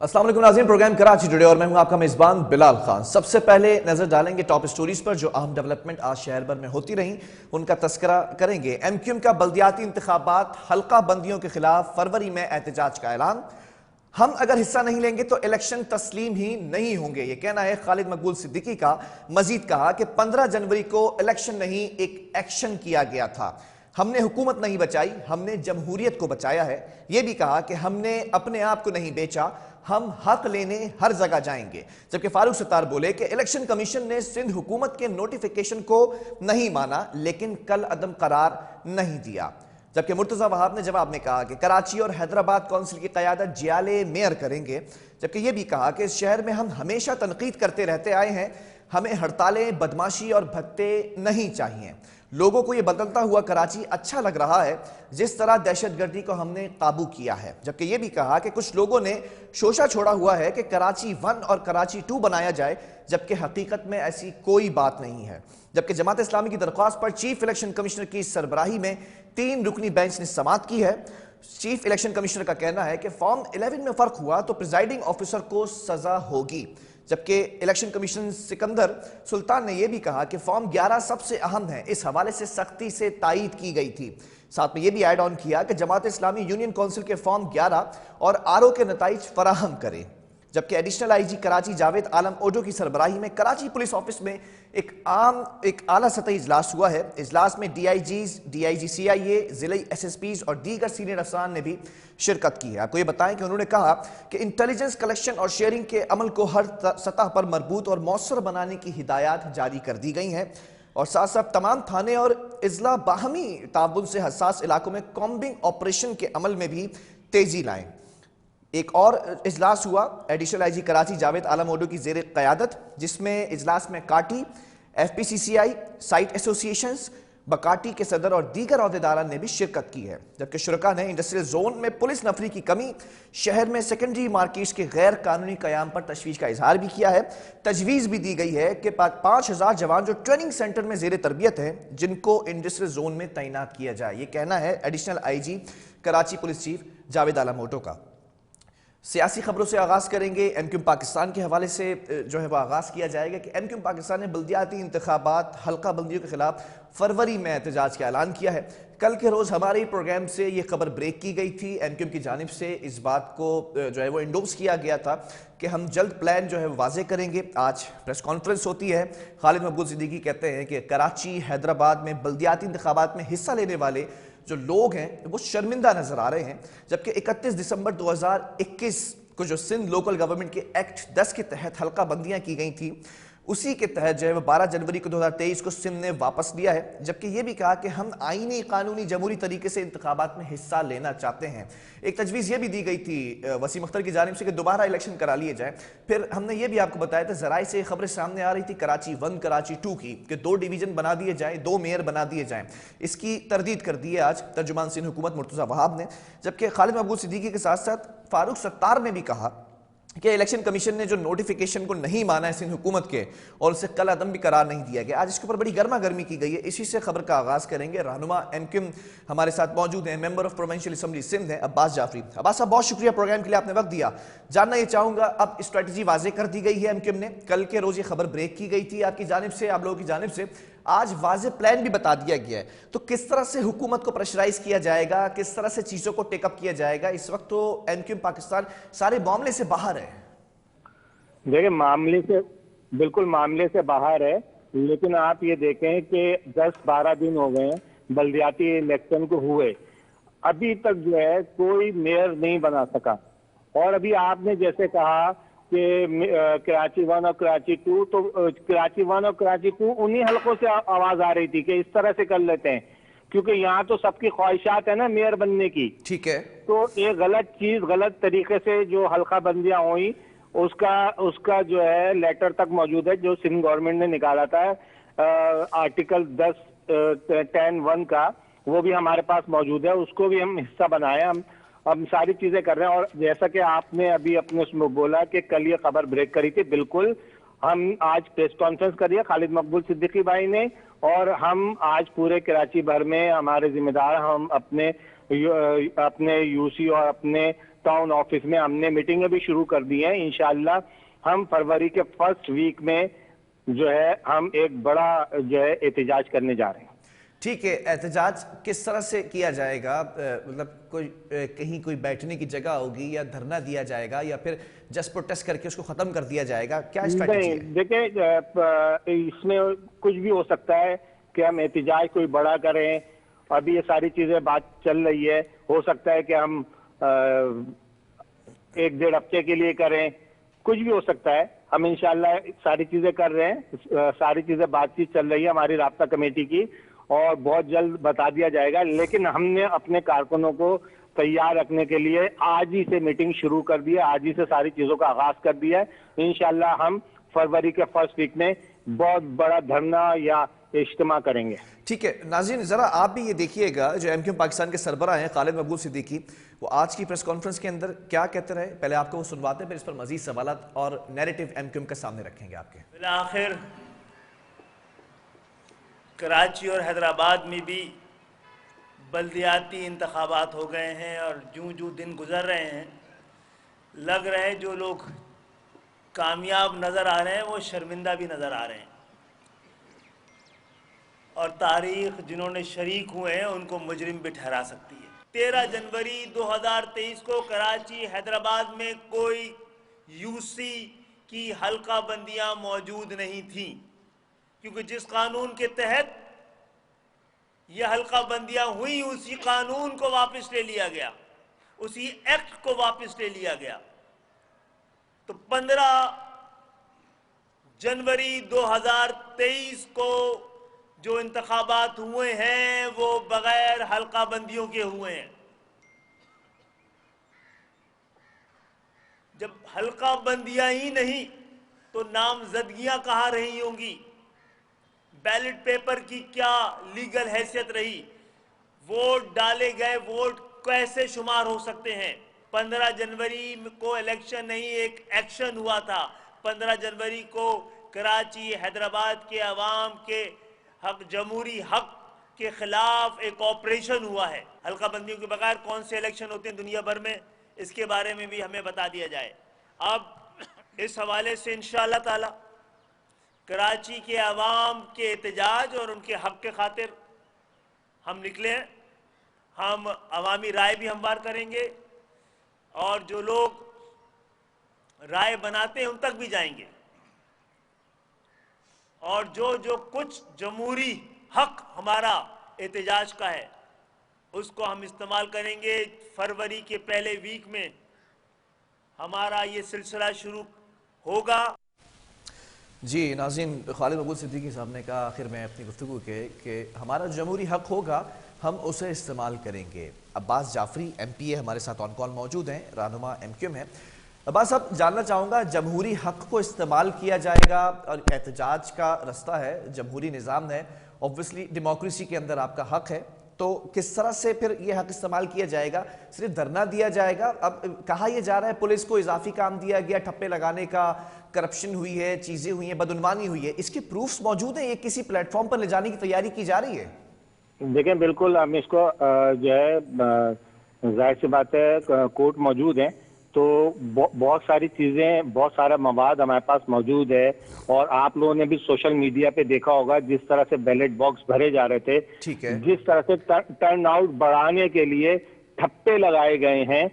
अस्सलाम वालेकुम नाज़रीन, प्रोग्राम कराची टुडे और मैं हूं आपका मेजबान बिलाल खान। सबसे पहले नजर डालेंगे टॉप स्टोरीज पर जो अहम डेवलपमेंट आज शहर भर में होती रही, उनका तस्करा करेंगे। एमक्यूएम का बल्दियाती इंतखाबात हल्का बंदियों के खिलाफ फरवरी में एहतजाज का ऐलान। हम अगर हिस्सा नहीं लेंगे तो इलेक्शन तस्लीम ही नहीं होंगे, यह कहना है खालिद मकबूल सिद्दीकी का। मजीद कहा कि 15 जनवरी को इलेक्शन नहीं एक एक्शन किया गया था। हमने हुकूमत नहीं बचाई, हमने जमहूरियत को बचाया है। यह भी कहा कि हमने अपने आप को नहीं बेचा, हम हक लेने हर जगह जाएंगे। जबकि फारूक सत्तार बोले कि इलेक्शन कमीशन ने सिंध हुकूमत के नोटिफिकेशन को नहीं माना लेकिन कल अदम करार नहीं दिया। जबकि मुर्तजा वहाब ने जवाब में कहा कि कराची और हैदराबाद काउंसिल की क़यादत जियाले मेयर करेंगे। जबकि यह भी कहा कि इस शहर में हम हमेशा तनकीद करते रहते आए हैं, हमें हड़तालें, बदमाशी और भत्ते नहीं चाहिए। लोगों को यह बदलता हुआ कराची अच्छा लग रहा है जिस तरह दहशतगर्दी को हमने काबू किया है। जबकि यह भी कहा कि कुछ लोगों ने शोशा छोड़ा हुआ है कि कराची 1 और कराची 2 बनाया जाए, जबकि हकीकत में ऐसी कोई बात नहीं है। जबकि जमात इस्लामी की दरख्वास्त पर चीफ इलेक्शन कमिश्नर की सरबराही में 3 रुकनी बेंच ने समाअत की है। चीफ इलेक्शन कमिश्नर का कहना है कि फॉर्म 11 में फर्क हुआ तो प्रिजाइडिंग ऑफिसर को सजा होगी। जबकि इलेक्शन कमिश्नर सिकंदर सुल्तान ने यह भी कहा कि फॉर्म 11 सबसे अहम है, इस हवाले से सख्ती से तायीद की गई थी। साथ में यह भी ऐड ऑन किया कि जमात इस्लामी यूनियन काउंसिल के फॉर्म 11 और आरओ के नताइज फराहम करे। जबकि एडिशनल आईजी कराची जावेद आलम ओडो की सरबराही में कराची पुलिस ऑफिस में एक आला सतही इजलास हुआ है। इजलास में डीआईजीज, डीआईजी सीआईए, जिले एसएसपीज और दीगर सीनियर अफसरान ने भी शिरकत की है। आपको ये बताएं कि उन्होंने कहा कि इंटेलिजेंस कलेक्शन और शेयरिंग के अमल को हर सतह पर मरबूत और मौसर बनाने की हिदायत जारी कर दी गई हैं और साथ साथ तमाम थाने और इजला बाहमी ताउन से हसास इलाकों में कॉम्बिंग ऑपरेशन के अमल में भी तेजी लाएं। एक और इजलास हुआ एडिशनल आईजी कराची जावेद आलम ओडो की जेर क़यादत, जिसमें इजलास में काटी, एफपीसीसीआई, साइट एसोसिएशंस, बकाटी के सदर और दीगर अहदेदारान ने भी शिरकत की है। जबकि शुरका ने इंडस्ट्रियल जोन में पुलिस नफरी की कमी, शहर में सेकेंडरी मार्केट्स के गैर कानूनी कयाम पर तशवीश का इजहार भी किया है। तजवीज़ भी दी गई है कि 5000 जवान जो ट्रेनिंग सेंटर में जेर तरबियत हैं, जिनको इंडस्ट्रियल जोन में तैनात किया जाए। ये कहना है additional IG Karachi police chief Javed Alam Odho का। सियासी खबरों से आगाज करेंगे। एमक्यूएम पाकिस्तान के हवाले से जो है वो आगाज किया जाएगा कि एमक्यूएम पाकिस्तान ने बल्दियाती इंतखाबात हल्का बंदियों के खिलाफ फरवरी में एहतजाज का ऐलान किया है। कल के रोज हमारे प्रोग्राम से ये खबर ब्रेक की गई थी। एमक्यूएम की जानिब से इस बात को जो है वो इंडोर्स किया गया था कि हम जल्द प्लान जो है वाजे करेंगे। आज प्रेस कॉन्फ्रेंस होती है। खालिद मकबूल सिद्दीकी कहते हैं कि कराची, हैदराबाद में बल्दियाती इंतखाबात में हिस्सा लेने वाले जो लोग हैं वो शर्मिंदा नजर आ रहे हैं। जबकि 31 दिसंबर 2021 को जो सिंध लोकल गवर्नमेंट के एक्ट 10 के तहत हल्का बंदियां की गई थी, उसी के तहत जो है वो 12 जनवरी को 2023 को सिंध ने वापस लिया है। जबकि ये भी कहा कि हम आईनी, कानूनी, जमहूरी तरीके से इंतखाबात में हिस्सा लेना चाहते हैं। एक तजवीज़ ये भी दी गई थी वसीम अख्तर की जानिब से कि दोबारा इलेक्शन करा लिए जाए। फिर हमने ये भी आपको बताया था, जराए से खबरें सामने आ रही थी कराची 1, कराची 2 की, कि 2 डिवीजन बना दिए जाए, 2 मेयर बना दिए जाएं। इसकी तरदीद कर दी है आज तर्जुमान सिंध हुकूमत मुर्तजा वहाब ने। जबकि खालिद मकबूल सिद्दीकी के साथ साथ फारूक सत्तार ने भी कहा कि इलेक्शन कमीशन ने जो नोटिफिकेशन को नहीं माना है सिंध हुकूमत के और उसे कल अदम भी करार नहीं दिया गया। आज इसके ऊपर बड़ी गर्मा गर्मी की गई है। इसी से खबर का आगाज करेंगे। रहनुमा एमक्यूएम हमारे साथ मौजूद हैं, member of provincial assembly Sindh है अब्बास जाफरी। अब्बास साहब, बहुत शुक्रिया प्रोग्राम के लिए, आपने वक्त दिया। जानना ये चाहूंगा, अब स्ट्रेटजी वाजे कर दी गई है एमक्यूएम ने, कल के रोज ये खबर ब्रेक की गई थी आपकी जानिब से, आप लोगों की जानिब से, आज वाजे प्लान भी बता दिया गया है, तो किस तरह से हुकूमत को प्रेशराइज किया जाएगा, किस तरह से चीजों को टेकअप किया जाएगा? इस वक्त तो एमक्यूएम पाकिस्तान सारे मामले से बाहर है। देखिए, बिल्कुल मामले से बाहर है, लेकिन आप ये देखें कि 10-12 दिन हो गए हैं बल्दियाती इलेक्शन को हुए, अभी तक जो है कोई मेयर नहीं बना सका। और अभी आपने जैसे कहा कि कराची 1 और कराची 2, तो कराची 1 और कराची 2 उन्हीं हलकों से आवाज आ रही थी कि इस तरह से कर लेते हैं, क्योंकि यहाँ तो सबकी ख्वाहिशात है ना मेयर बनने की। ठीक है, तो एक गलत चीज गलत तरीके से जो हल्का बंदियां हुई, उसका जो है लेटर तक मौजूद है जो सिंध गवर्नमेंट ने निकाला था आर्टिकल 10(10)(1) का, वो भी हमारे पास मौजूद है। उसको भी हम हिस्सा बनाए, हम सारी चीजें कर रहे हैं। और जैसा कि आपने अभी अपने उसमें बोला कि कल ये खबर ब्रेक करी थी, बिल्कुल हम आज प्रेस कॉन्फ्रेंस करी है खालिद मकबूल सिद्दीकी भाई ने, और हम आज पूरे कराची भर में हमारे जिम्मेदार, हम अपने अपने यूसी और अपने टाउन ऑफिस में हमने मीटिंगें भी शुरू कर दी हैं। इंशाल्लाह हम फरवरी के फर्स्ट वीक में जो है हम एक बड़ा जो है एहतजाज करने जा रहे हैं। ठीक है, एहतजाज किस तरह से किया जाएगा? मतलब कोई कहीं कोई बैठने की जगह होगी या धरना दिया जाएगा या फिर जस्ट प्रोटेस्ट करके उसको खत्म कर दिया जाएगा? क्या स्ट्रैटेजी है? नहीं, देखिए इसमें कुछ भी हो सकता है कि हम एहतजाज कोई बड़ा करें। अभी ये सारी चीजें बात चल रही है, हो सकता है कि हम 1-1.5 हफ्ते के लिए करें, कुछ भी हो सकता है। हम इंशाल्लाह सारी चीजें कर रहे हैं, सारी चीजें बातचीत चल रही है हमारी राब्ता कमेटी की, और बहुत जल्द बता दिया जाएगा। लेकिन हमने अपने कारकुनों को तैयार रखने के लिए आज ही से मीटिंग शुरू कर दी है, आज ही से सारी चीजों का आगाज कर दिया है। इंशाल्लाह हम फरवरी के फर्स्ट वीक में बहुत बड़ा धरना या इज्तिमा करेंगे। ठीक है नाज़रीन, जरा आप भी ये देखिएगा, जो एमक्यूएम पाकिस्तान के सरबराह हैं खालिद मकबूल सिद्दीकी, वो आज की प्रेस कॉन्फ्रेंस के अंदर क्या कहते रहे, पहले आपको वो सुनवाते हैं, फिर इस पर मजीद सवालात और नैरेटिव एमक्यूएम के सामने रखेंगे आपके। आखिर कराची और हैदराबाद में भी बल्दियाती इंतखाबात हो गए हैं और जूं जूं दिन गुजर रहे हैं, लग रहे हैं जो लोग कामयाब नज़र आ रहे हैं वो शर्मिंदा भी नज़र आ रहे हैं, और तारीख जिन्होंने शरीक हुए हैं उनको मुजरिम भी ठहरा सकती है। 13 जनवरी 2023 को कराची हैदराबाद में कोई यूसी की हल्का बंदियां मौजूद नहीं थीं, क्योंकि जिस कानून के तहत यह हल्का बंदियां हुई उसी कानून को वापस ले लिया गया, उसी एक्ट को वापस ले लिया गया। तो 15 जनवरी 2023 को जो इंतखाबात हुए हैं वो बगैर हल्का बंदियों के हुए हैं। जब हल्का बंदियां ही नहीं तो नामजदगियां कहां रही होंगी, बैलेट पेपर की क्या लीगल हैसियत रही, वोट डाले गए वोट कैसे शुमार हो सकते हैं। 15 जनवरी को इलेक्शन नहीं, एक एक्शन हुआ था। 15 जनवरी को कराची हैदराबाद के अवाम के हक, जमहूरी हक के खिलाफ एक ऑपरेशन हुआ है। हल्का बंदियों के बगैर कौन से इलेक्शन होते हैं दुनिया भर में, इसके बारे में भी हमें बता दिया जाए। अब इस हवाले से इंशाअल्लाह ताला कराची के अवाम के एहतजाज और उनके हक के खातिर हम निकले हैं। हम अवामी राय भी हमवार करेंगे और जो लोग राय बनाते हैं उन तक भी जाएंगे, और जो जो कुछ जमहूरी हक हमारा एहतजाज का है उसको हम इस्तेमाल करेंगे। फरवरी के पहले वीक में हमारा ये सिलसिला शुरू होगा। जी नाज़रीन, खालिद मकबूल सिद्दीकी साहब ने कहा आखिर में अपनी गुफ्तगू के कि हमारा जमहूरी हक होगा, हम उसे इस्तेमाल करेंगे। अब्बास जाफरी MP है हमारे साथ ऑन कॉल मौजूद हैं, रहनुमा MQM है। अब्बास साहब, जानना चाहूँगा, जमहूरी हक को इस्तेमाल किया जाएगा और एहतजाज का रास्ता है, जमहूरी निज़ाम है, ऑब्वियसली डेमोक्रेसी के अंदर आपका हक है, तो किस तरह से फिर ये हक इस्तेमाल किया जाएगा? सिर्फ धरना दिया जाएगा? अब कहा यह जा रहा है पुलिस को इजाफी काम दिया गया, ठप्पे लगाने का, करप्शन हुई है, चीजें हुई हैं, बदउनवानी हुई है, इसके प्रूफ्स मौजूद हैं? ये किसी प्लेटफॉर्म पर ले जाने की तैयारी की जा रही है? देखें, बिल्कुल हम इसको जो है जाहिर सी बात है कोर्ट मौजूद है, तो बहुत सारी चीजें, बहुत सारा मवाद हमारे पास मौजूद है। और आप लोगों ने भी सोशल मीडिया पे देखा होगा जिस तरह से बैलेट बॉक्स भरे जा रहे थे, ठीक है, जिस तरह से टर्न आउट बढ़ाने के लिए ठप्पे लगाए गए हैं,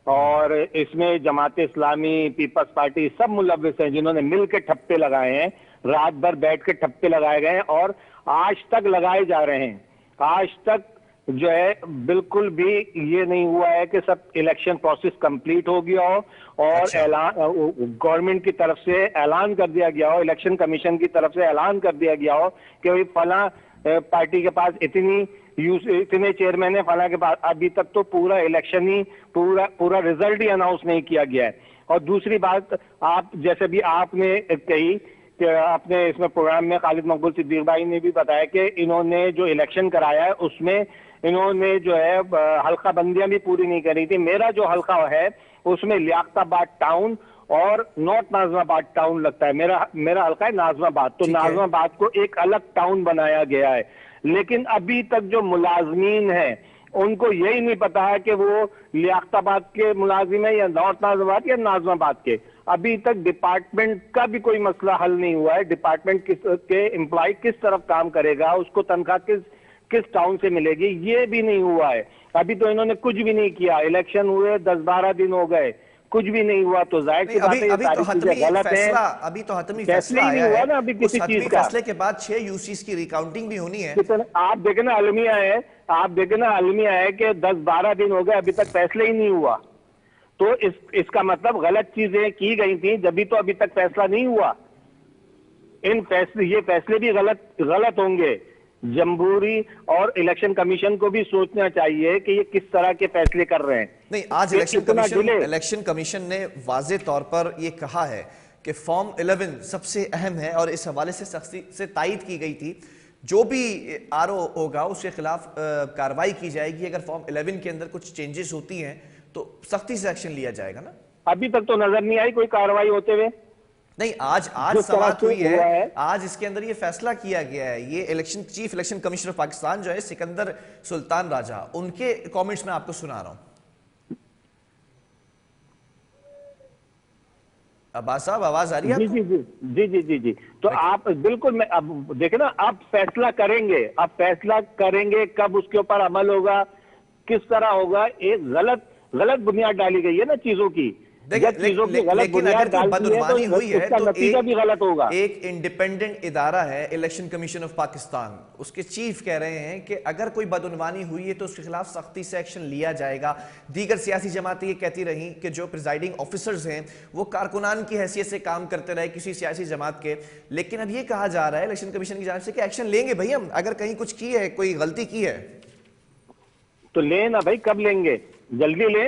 और इसमें जमात इस्लामी, पीपल्स पार्टी सब मुलव्विस हैं जिन्होंने मिलकर ठप्पे लगाए हैं, रात भर बैठ के ठप्पे लगाए गए हैं और आज तक लगाए जा रहे हैं। आज तक जो है बिल्कुल भी ये नहीं हुआ है कि सब इलेक्शन प्रोसेस कंप्लीट हो गया हो और ऐलान गवर्नमेंट की तरफ से ऐलान कर दिया गया हो, इलेक्शन कमीशन की तरफ से ऐलान कर दिया गया हो कि भाई फला पार्टी के पास इतने चेयरमैन है, फला के पास। अभी तक तो पूरा इलेक्शन ही पूरा रिजल्ट ही अनाउंस नहीं किया गया है। और दूसरी बात, आप जैसे भी आपने कही कि अपने इसमें प्रोग्राम में खालिद मकबूल सिद्दीकी भाई ने भी बताया कि इन्होंने जो इलेक्शन कराया है उसमें इन्होंने जो है हल्का बंदियां भी पूरी नहीं करी थी। मेरा जो हल्का है उसमें लियाकताबाद टाउन और नॉर्थ नाज़िमाबाद टाउन लगता है। मेरा हल्का है नाज़िमाबाद, तो नाज़िमाबाद को एक अलग टाउन बनाया गया है। लेकिन अभी तक जो मुलाजमीन हैं उनको यही नहीं पता है कि वो लियाकताबाद के मुलाजिम है या नॉर्थ नाजिमाबाद या नाजिमाबाद के। अभी तक डिपार्टमेंट का भी कोई मसला हल नहीं हुआ है। डिपार्टमेंट के एम्प्लॉय किस तरफ काम करेगा, उसको तनख्वाह किस टाउन से मिलेगी, ये भी नहीं हुआ है। अभी तो इन्होंने कुछ भी नहीं किया। इलेक्शन हुए 10-12 दिन हो गए, कुछ भी नहीं हुआ। तो जाहिर सी बात है ये सारी चीजें गलत है। अभी तो हतमी फैसला फैसला ही आया नहीं हुआ है। ना अभी किसी उस हतमी चीज का। फैसले के बाद 6 यूसीस की रिकाउंटिंग भी होनी है। आप देखें ना अलमिया है, आप देखें ना अलमिया है कि 10-12 दिन हो गए, अभी तक फैसले ही नहीं हुआ। तो इसका मतलब गलत चीजें की गई थी, जब तो अभी तक फैसला नहीं हुआ। ये फैसले भी गलत होंगे। जमहूरी और इलेक्शन कमीशन को भी सोचना चाहिए कि ये किस तरह के फैसले कर रहे हैं। नहीं, आज इलेक्शन कमीशन ने वाजे तौर पर यह कहा है कि फॉर्म 11 सबसे अहम है और इस हवाले से सख्ती से तायद की गई थी। जो भी आरओ होगा उसके खिलाफ कार्रवाई की जाएगी। अगर फॉर्म 11 के अंदर कुछ चेंजेस होती हैं तो सख्ती से एक्शन लिया जाएगा ना। अभी तक तो नजर नहीं आई कोई कार्रवाई होते हुए। नहीं, आज समाअत हुई है। आज इसके अंदर ये फैसला किया गया है। ये चीफ इलेक्शन कमिश्नर पाकिस्तान जो है सिकंदर सुल्तान राजा, उनके कमेंट्स में आपको सुना रहा हूं। अब्बास साहब, आवाज आ रही है आपको? जी। तो आप बिल्कुल, मैं अब देखे ना, अब फैसला करेंगे कब उसके ऊपर अमल होगा, किस तरह होगा। एक गलत बुनियाद डाली गई है ना चीजों की। लेकिन अगर कोई बदनुमानी हुई है तो नतीजा भी गलत होगा। एक इंडिपेंडेंट इदारा है इलेक्शन कमीशन ऑफ पाकिस्तान, उसके चीफ कह रहे हैं कि अगर कोई बदनुमानी हुई है तो उसके खिलाफ सख्ती से एक्शन लिया जाएगा। दीगर सियासी जमातें ये कहती रही कि जो प्रिजाइडिंग ऑफिसर्स हैं वो कारकुनान की हैसियत से काम करते रहे किसी सियासी जमात के। लेकिन अब ये कहा जा रहा है इलेक्शन कमीशन की जानिब से कि एक्शन लेंगे भाई हम, अगर कहीं कुछ की है, कोई गलती की है तो ले ना भाई, कब लेंगे? जल्दी ले।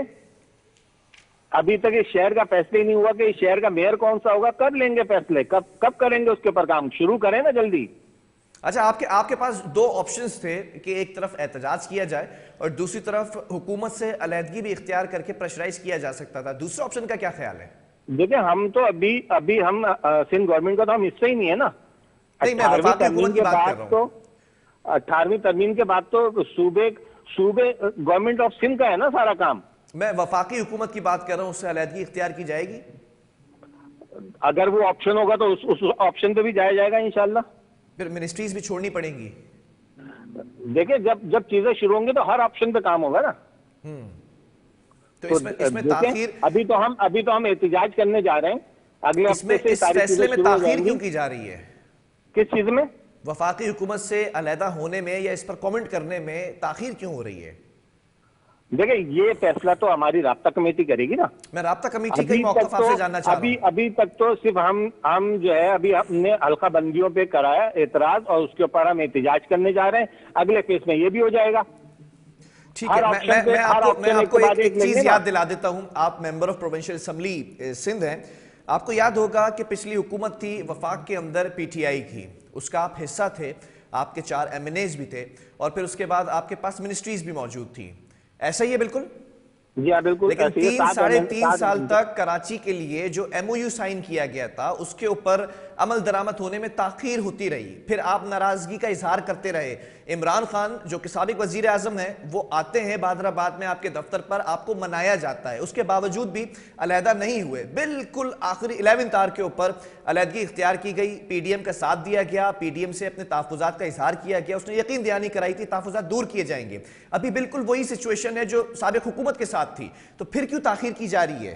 अभी तक इस शहर का फैसला ही नहीं हुआ कि इस शहर का मेयर कौन सा होगा। कब लेंगे फैसले? कब करेंगे उसके ऊपर काम? शुरू करें ना जल्दी। अच्छा, आपके पास 2 ऑप्शंस थे कि एक तरफ एहतजाज किया जाए और दूसरी तरफ हुकूमत से अलहदगी भी इख्तियार करके प्रेशराइज किया जा सकता था। दूसरे ऑप्शन का क्या ख्याल है? देखिए, हम तो अभी हम सिंध गवर्नमेंट का तो हम हिस्सा ही नहीं है ना। नहीं, मैं वफाकी हुकूमत की बात कर रहा हूं। तो 18वीं तरमीम के बाद तो सूबे गवर्नमेंट ऑफ सिंध का है ना सारा काम। मैं वफाकी हुकूमत की बात कर रहा हूं, उससे अलहदगी इख्तियार की जाएगी। अगर वो ऑप्शन होगा तो उस ऑप्शन पे भी जाया जाएगा इंशाल्लाह। फिर मिनिस्ट्रीज भी छोड़नी पड़ेंगी। देखिए, जब चीजें शुरू होंगी तो हर ऑप्शन पे काम होगा ना। तो इसमें ताखीर, अभी तो हम एहतिजाज करने जा रहे हैं अगले हफ्ते से। इस फैसले में ताखीर क्यों की जा रही है? किस चीज में? वफाकी हुकूमत से अलहदा होने में या इस पर कमेंट करने में ताखीर क्यों हो रही है? देखिए, ये फैसला तो हमारी राब्ता कमेटी करेगी ना। मैं राब्ता कमेटी का मौक़िफ़ आपसे जानना चाह रहा हूं। अभी तक तो सिर्फ हम जो है, अभी हमने हल्का बंदियों पे कराया एतराज और उसके ऊपर हम एहतिजाज करने जा रहे हैं। अगले फेज में ये भी हो जाएगा। ठीक है, मैं आपको एक चीज याद दिला देता हूं। आप member of provincial assembly Sindh हैं। आपको याद होगा कि पिछली हुकूमत थी, वफाक के अंदर पीटीआई की, उसका आप हिस्सा थे, आपके 4 एमएनएज भी थे और फिर उसके बाद आपके पास मिनिस्ट्रीज भी मौजूद थी। ऐसा ही है? बिल्कुल जी हाँ, बिल्कुल। लेकिन 3-3.5 साल तक कराची के लिए जो एमओयू साइन किया गया था उसके ऊपर अमल दरामद होने में ताखीर होती रही। फिर आप नाराजगी का इजहार करते रहे। इमरान खान जो कि साबिक वजीर आजम है, वो आते हैं बादराबाद में आपके दफ्तर पर, आपको मनाया जाता है, उसके बावजूद भी अलहदा नहीं हुए। बिल्कुल आखिरी 11th आवर के ऊपर अलहदगी इख्तियार की गई, पीडीएम का साथ दिया गया, पीडीएम से अपने तहफ़्फ़ुज़ात का इजहार किया गया, उसने यकीन दहानी कराई थी तहफ़्फ़ुज़ात दूर किए जाएंगे। अभी बिल्कुल वही सिचुएशन है जो साबिक हुकूमत के साथ थी, तो फिर क्यों ताखीर की जा रही है?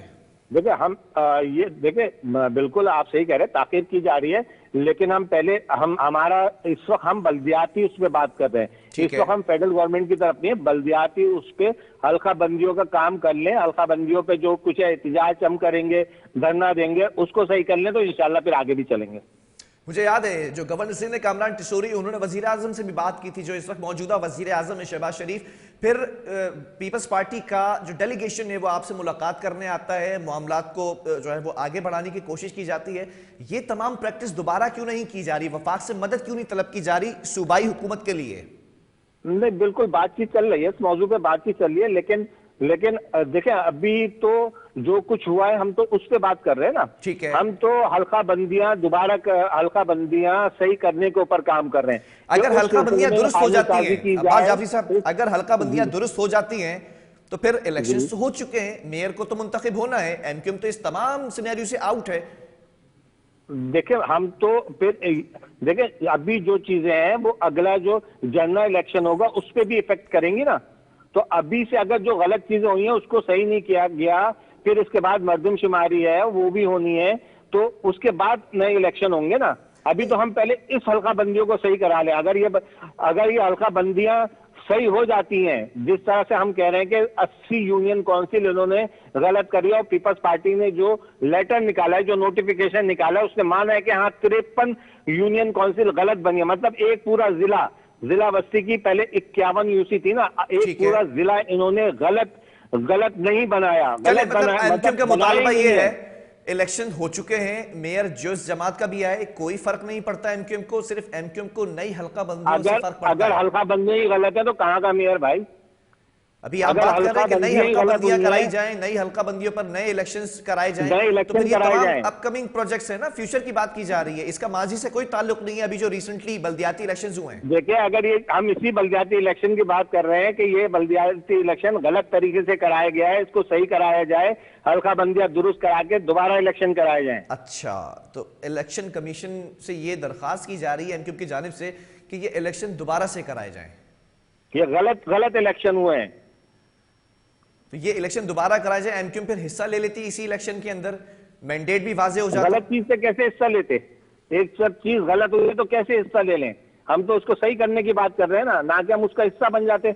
देखिए, बिल्कुल आप सही कह रहे हैं, ताकीर की जा रही है। लेकिन इस वक्त हम बल्दियाती उस पर बात कर रहे हैं। इस वक्त हम फेडरल गवर्नमेंट की तरफ नहीं है, बल्दियाती उस पे हल्का बंदियों का काम कर लें। हल्का बंदियों पे जो कुछ है एहतिजाज हम करेंगे, धरना देंगे, उसको सही कर लें तो इंशाल्लाह फिर आगे भी चलेंगे। मुझे याद है जो गवर्नर सिंह ने कामरान टिशोरी, उन्होंने वजीर आजम से भी बात की थी, जो इस वक्त मौजूदा वजीर आजम है शहबाज शरीफ। फिर पीपल्स पार्टी का जो डेलीगेशन है वो आपसे मुलाकात करने आता है, मामलात को जो है वो आगे बढ़ाने की कोशिश की जाती है। ये तमाम प्रैक्टिस दोबारा क्यों नहीं की जा रही? वफाक से मदद क्यों नहीं तलब की जा रही सूबाई हुकूमत के लिए? नहीं, बिल्कुल बातचीत चल रही है, इस मौजू पे बातचीत चल रही है। लेकिन लेकिन देखें अभी तो जो कुछ हुआ है हम तो उस पे बात कर रहे हैं ना। ठीक है। हम तो हल्का बंदियां दोबारा हल्का बंदियां सही करने के ऊपर काम कर रहे हैं। अगर हल्का बंदियां दुरुस्त हो जाती हैं, अब्बास जाफरी साहब, हैं अगर हल्का बंदियां दुरुस्त हो जाती हैं तो फिर इलेक्शंस तो हो चुके हैं, मेयर को तो मुंतखब होना है, एमक्यूएम तो इस तमाम सिनेरियो से आउट है। देखिए हम तो फिर देखिए अभी जो चीजें हैं वो अगला जो जनरल इलेक्शन होगा उस पर भी इफेक्ट करेंगी ना। तो अभी से अगर जो गलत चीजें हुई हैं उसको सही नहीं किया गया, फिर इसके बाद मर्दमशुमारी है वो भी होनी है, तो उसके बाद नए इलेक्शन होंगे ना। अभी तो हम पहले इस हल्का बंदियों को सही करा लें। अगर ये हल्का बंदियां सही हो जाती हैं, जिस तरह से हम कह रहे हैं कि 80 यूनियन काउंसिल इन्होंने गलत करी और पीपल्स पार्टी ने जो लेटर निकाला है, जो नोटिफिकेशन निकाला है, उसने माना है कि हाँ 53 यूनियन काउंसिल गलत बनी है। मतलब एक पूरा जिला बस्ती की पहले 51 यूसी थी ना, एक पूरा जिला इन्होंने गलत नहीं बनाया। गलत बनाया एमक्यूएम का मुतालबा ये है, इलेक्शन हो चुके हैं, मेयर जिस जमात का भी आए कोई फर्क नहीं पड़ता एमक्यूएम को, सिर्फ एमक्यूएम को नई हल्का बंदियों से फर्क पड़ता है। अगर हल्का बंदी ही गलत है तो कहां का मेयर भाई? अभी आप बात कर रहे हैं कि नई हल्का बंदियां कराई जाएं, नई हल्का बंदियों पर नए इलेक्शंस कराए जाएं, तो फिर ये तमाम अपकमिंग प्रोजेक्ट्स है ना, फ्यूचर की बात की जा रही है, इसका माजी से कोई ताल्लुक नहीं है। अभी जो रिसेंटली बल्दियाती इलेक्शंस हुए हैं, देखिए अगर ये हम इसी बल्दियाती इलेक्शन की बात कर रहे हैं कि ये बल्दियाती इलेक्शन गलत तरीके से कराया गया है, इसको सही कराया जाए, हल्का बंदियां दुरुस्त करा के दोबारा इलेक्शन कराए जाए। अच्छा, तो इलेक्शन कमीशन से ये दरखास्त की जा रही है एमक्यूएम की जानिब से कि ये इलेक्शन दोबारा से कराए जाए। ये गलत इलेक्शन हुए हैं, तो ये इलेक्शन दोबारा कराया जाए, एमक्यूएम फिर हिस्सा ले लेती इसी इलेक्शन के अंदर, मैंडेट भी वाजे हो जाता। गलत चीज से कैसे हिस्सा लेते? एक सब चीज गलत हुई तो कैसे हिस्सा ले लें? हम तो उसको सही करने की बात कर रहे हैं ना कि हम उसका हिस्सा बन जाते।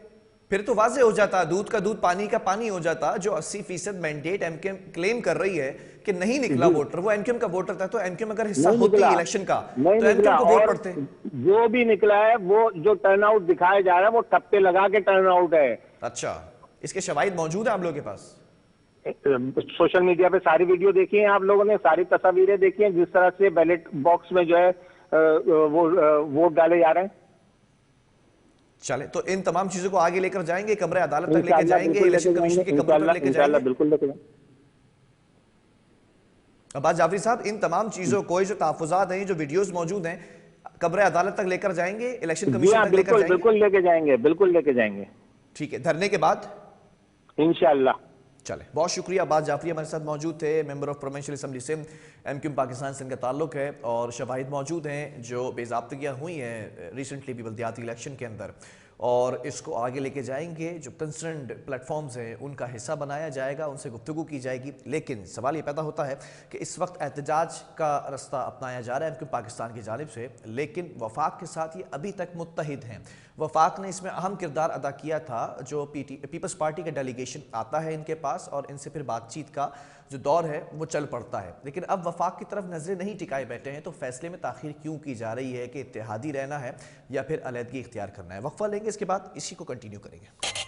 फिर तो वाजे हो जाता, दूध का दूध पानी का पानी हो जाता। जो 80% मैंडेट एमक्यूएम क्लेम कर रही है कि नहीं निकला वोटर, वो एमक्यूएम का वोटर था, तो एमक्यूएम अगर हिस्सा होती इलेक्शन का तो एमक्यूएम को वोट पड़ते। जो भी निकला है वो जो टर्नआउट दिखाया जा रहा है वो टप्पे लगा के टर्नआउट है। अच्छा, इसके शवाहिद मौजूद है आप लोगों के पास? सोशल मीडिया पे सारी वीडियो देखी है आप लोगों ने, सारी तस्वीरें देखी हैं, जिस तरह से बैलेट बॉक्स में जो है वो वोट डाले जा रहे हैं। चले, तो इन तमाम चीजों को आगे लेकर जाएंगे, कमरे अदालत तक लेकर जाएंगे, इलेक्शन कमीशन के कमरे तक लेकर जाएंगे, बिल्कुल लेकर जाएंगे। अब्बास जाफरी साहब, इन तमाम चीजों को, जो तहफुजात हैं, जो वीडियोस मौजूद हैं, कमरे अदालत तक लेकर जाएंगे, इलेक्शन कमीशन तक लेकर जाएंगे? बिल्कुल लेके जाएंगे, बिल्कुल लेके जाएंगे। ठीक है, धरने के बाद इंशाअल्लाह। चले, बहुत शुक्रिया। अब्बास जाफरी हमारे साथ मौजूद थे, मेंबर ऑफ प्रोविंशियल असेंबली से एमक्यूएम पाकिस्तान से इनका ताल्लुक है, और शवाहिद मौजूद हैं जो बेज़ाब्तियाँ हुई हैं रिसेंटली भी बल्दियाती इलेक्शन के अंदर, और इसको आगे लेके जाएंगे। जो कंसर्न्ड प्लेटफॉर्म्स हैं उनका हिस्सा बनाया जाएगा, उनसे गुफ्तगू की जाएगी। लेकिन सवाल ये पैदा होता है कि इस वक्त एहतजाज का रास्ता अपनाया जा रहा है एमक्यूएम पाकिस्तान की जानिब से, लेकिन वफाक के साथ ये अभी तक मुत्तहिद हैं। वफाक ने इसमें अहम किरदार अदा किया था। जो पीपल्स पार्टी का डेलीगेशन आता है इनके पास और इनसे फिर बातचीत का जो दौर है वो चल पड़ता है, लेकिन अब वफाक की तरफ नजरें नहीं टिकाए बैठे हैं। तो फैसले में ताखीर क्यों की जा रही है कि इत्तेहादी रहना है या फिर अलहदगी इख्तियार करना है? वक्फा लेंगे, इसके बाद इसी को कंटिन्यू करेंगे।